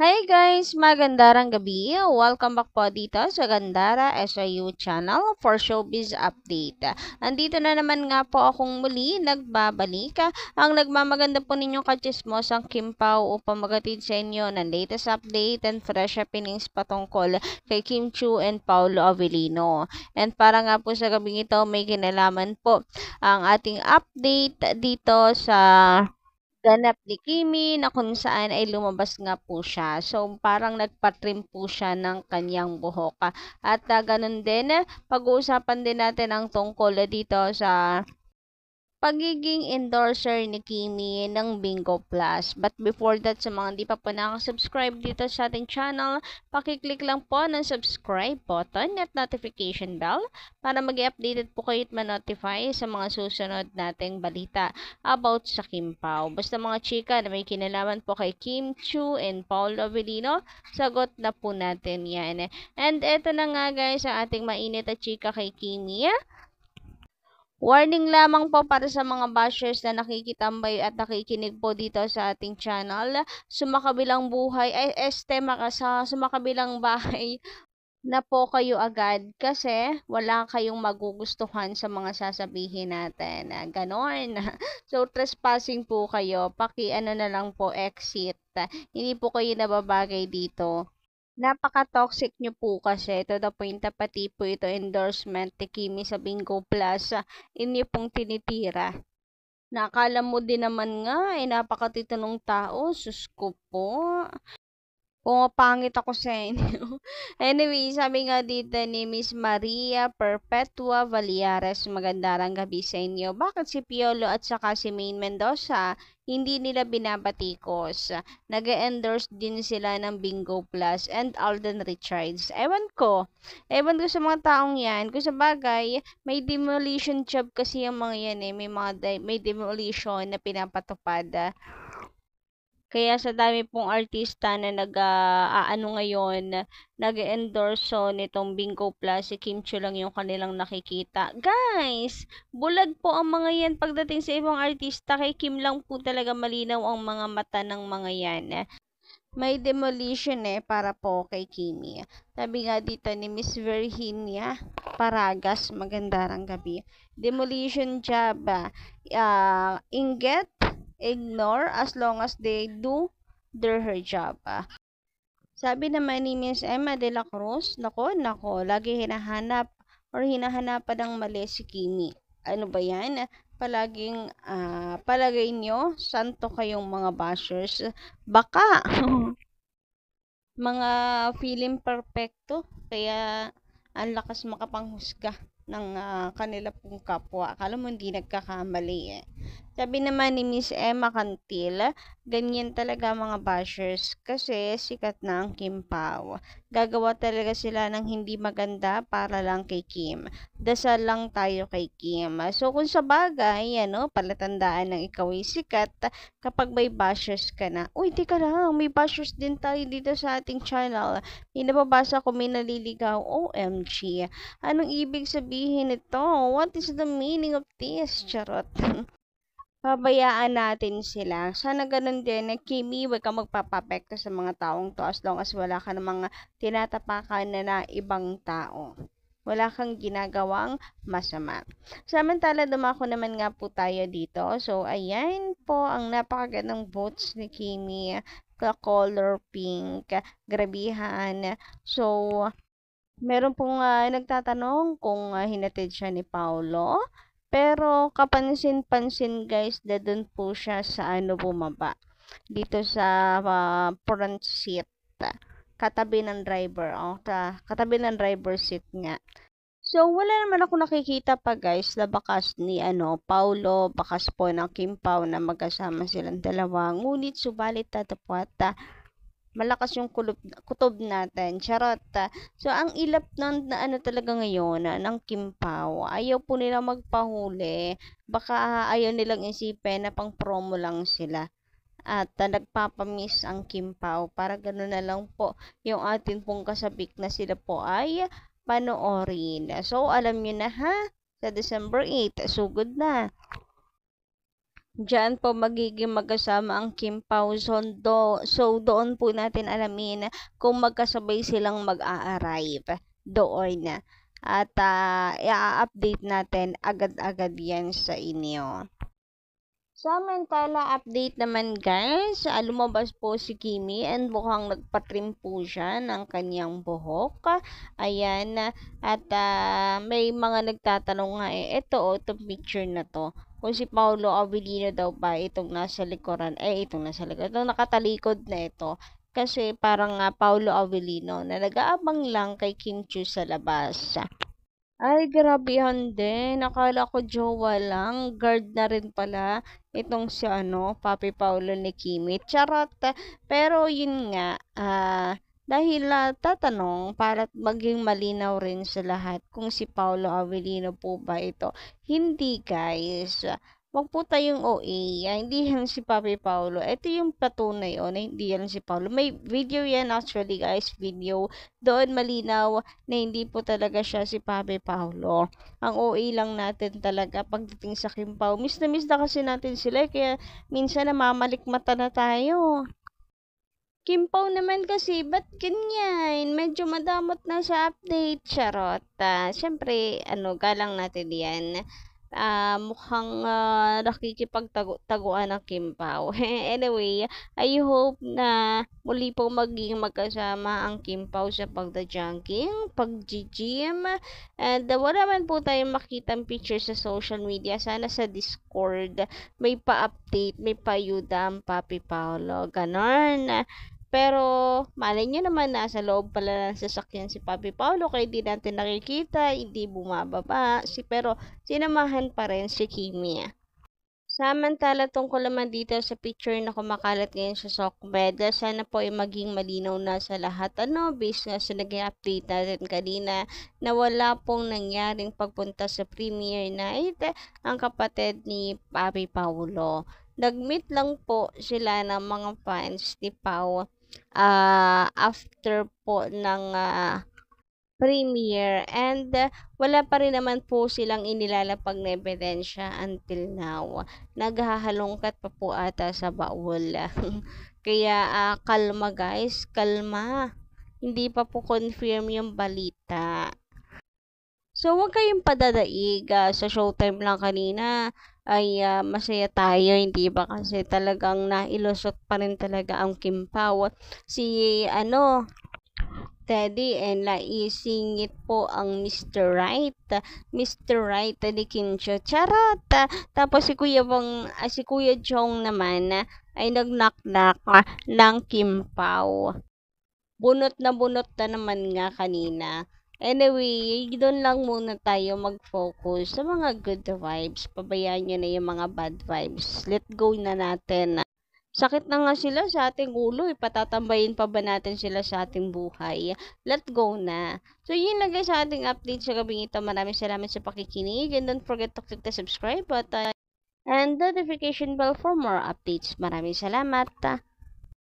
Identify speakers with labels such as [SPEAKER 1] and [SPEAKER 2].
[SPEAKER 1] Hi guys! Magandang gabi. Welcome back po dito sa Gandara SIU channel for Showbiz Update. Andito na naman nga po akong muli nagbabalik. Ang nagmamaganda po ninyong kachismosang Kim Pao upang magatid sa inyo ng latest update and fresh happenings patungkol kay Kim Chiu and Paolo Avellino. And para nga po sa gabing ito may kinalaman po ang ating update dito sa ganap ni Kimi na kung saan ay lumabas nga po siya. So, parang nagpa-trim po siya ng kanyang buhok. At ganun din, pag-uusapan din natin ang tungkol dito sa pagiging endorser ni Kimi ng Bingo Plus. But before that, sa mga hindi pa po nakasubscribe dito sa ating channel, pakiclick lang po ng subscribe button at notification bell para mag-updated po kayo at ma-notify sa mga susunod nating balita about sa Kim Pao. Basta mga chika na may kinalaman po kay Kim Chiu and Paolo Avellino, sagot na po natin yan. And eto na nga guys, ang ating mainit at chika kay Kimi. Warning lamang po para sa mga bashers na nakikitambay at nakikinig po dito sa ating channel. Sumakabilang buhay ay sa sumakabilang bahay na po kayo agad kasi wala kayong magugustuhan sa mga sasabihin natin. Ganon. So, trespassing po kayo. Ano na lang po, exit. Hindi po kayo nababagay dito. Napaka-toxic nyo po kasi to the point na pati po ito endorsement ni Kimi sa Bingo Plus inyo pong tinitira. Nakala mo din naman nga napakatitinong tao, sus ko po. Pumapangit ako sa inyo. Anyway, sabi nga dito ni Miss Maria Perpetua Valiares, magandang gabi sa inyo. Bakit si Piolo at saka si Maine Mendoza hindi nila binabatikos? Nag-endorse din sila ng Bingo Plus and Alden Richards. Ewan ko. Ewan ko sa mga taong yan. Kung sa bagay, may demolition job kasi yung mga yan eh. May demolition na pinapatupad. Kaya sa dami pong artista na nag-aano ngayon, nag-endorso nitong Bingo Plus, si Kim Chiu lang yung kanilang nakikita. Guys, bulag po ang mga yan pagdating sa ibang artista. Kay Kim lang po talaga malinaw ang mga mata ng mga yan. May demolition para po kay Kimi. Sabi nga dito ni Miss Virginia Paragas, magandang gabi. Demolition job, inget, ignore as long as they do her job. Sabi naman ni Miss Emma de la Cruz, nako, lagi hinahanapan ng mali si Kimi. Ano ba yan? Palagay nyo, santo kayong mga bashers. Baka, mga feeling perfecto, kaya ang lakas makapanghusga ng kanila pong kapwa. Akala mo hindi nagkakamali eh. Sabi naman ni Miss Emma Cantil, ganyan talaga mga bashers kasi sikat na ang Kim Pao. Gagawa talaga sila ng hindi maganda para lang kay Kim. Dasal lang tayo kay Kim. So kung sa bagay, palatandaan ng ikaw ay sikat kapag may bashers ka na. Uy, teka lang, may bashers din tayo dito sa ating channel. Pinababasa ko may naliligaw. OMG. Anong ibig sabihin nito? What is the meaning of this? Charot. Pabayaan natin sila. Sana ganun din na Kimi, huwag kang magpapapekto sa mga taong to as long as wala ka ng mga tinatapakan na ibang tao. Wala kang ginagawang masama. Samantala, dumako naman nga po tayo dito. So, ayan po ang napakagandang votes ni Kimi. Color pink. Grabihan. So, meron pong nagtatanong kung hinatid siya ni Paulo. Pero kapansin-pansin guys na dun po siya sa bumaba. Dito sa front seat. Katabi ng driver. Katabi ng driver seat nga. So, wala naman ako nakikita pa guys na bakas ni Paulo, bakas po ng Kim Pao na magkasama silang dalawa. Ngunit subalit tatapwat malakas yung kutob natin. Charot. So, ang ilap ng talaga ngayon ng Kim Pao, ayaw po nila magpahuli. Baka ayaw nilang isipin na pang promo lang sila. At nagpapamiss ang Kim Pao para gano'n na lang po yung atin pong kasabik na sila po ay panoorin. So, alam nyo na ha, sa December 8, sugod na. Diyan po magiging magkasama ang Kim Pao Sondo. So, doon po natin alamin kung magkasabay silang mag-a-arrive doon. At i-update natin agad-agad yan sa inyo. Samantala, update naman guys, lumabas po si Kimi and mukhang nagpatrim po siya ng kanyang buhok. Ayan, at may mga nagtatanong nga ito itong picture na to. Kung si Paolo Avellino daw ba itong nasa likuran, itong nasa likuran, itong nakatalikod na ito. Kasi parang Paolo Avellino na nag-aabang lang kay Kim Chiu sa labas. Ay, grabehan din. Akala ko jowa lang. Guard na rin pala itong si Papi Paulo ni Kimi. Charot. Pero yun nga, dahil tatanong para maging malinaw rin sa lahat kung si Paulo Avellino po ba ito. Hindi guys. Wag po tayong OA. Hindi yan si Papi Paulo. Ito yung patunay na hindi yan si Paulo. May video yan actually guys. Video. Doon malinaw na hindi po talaga siya si Papi Paulo. Ang OA lang natin talaga pagdating sa Kim Pao. Miss na kasi natin sila. Kaya minsan namamalikmata na tayo. Kim Pao naman kasi, ba't ganyan? Medyo madamot na sa update. Charot. Siyempre, galang natin yan. Mukhang nakikipagtaguan ng Kim Pao. Anyway, I hope na muli po maging magkasama ang Kim Pao sa pagda-junking, pag-gym, and wala man po tayong makitang picture sa social media. Sana sa Discord may pa-update, may pa-ayuda ang Papi Paolo. Ganon. Pero, malay nyo naman, nasa loob pala ng sasakyan si Papi Paolo, kaya di natin nakikita, hindi bumababa, pero sinamahan pa rin si Kimi. Samantala, tungkol naman dito sa picture na kumakalat ngayon sa SOCMED, sana po ay maging malinaw na sa lahat. Based nga sa naging update natin kanina, na wala pong nangyaring pagpunta sa premiere night ang kapatid ni Papi Paolo. Nag-meet lang po sila ng mga fans ni Pao after po ng premiere and wala pa rin naman po silang inilalapag na ebidensya until now. Naghahalongkat pa po ata sa baul. Kaya kalma guys, kalma. Hindi pa po confirm yung balita. So, huwag kayong padadaig. Sa Showtime lang kanina ay masaya tayo, hindi ba? Kasi talagang nailusot pa rin talaga ang Kim Pao. Si, Teddy and naisingit po ang Mr. Right. Mr. Right ni Kim Chiu. Charot! Tapos si Kuya Jong naman ay nag-knock-knock ng Kim Pao. Bunot na naman nga kanina. Anyway, doon lang muna tayo mag-focus sa mga good vibes. Pabayaan nyo na yung mga bad vibes. Let go na natin. Sakit na nga sila sa ating ulo. Patatambayin pa ba natin sila sa ating buhay? Let go na. So, yun na guys sa ating update sa gabing ito. Maraming salamat sa pakikinig. And don't forget to click the subscribe button and notification bell for more updates. Maraming salamat.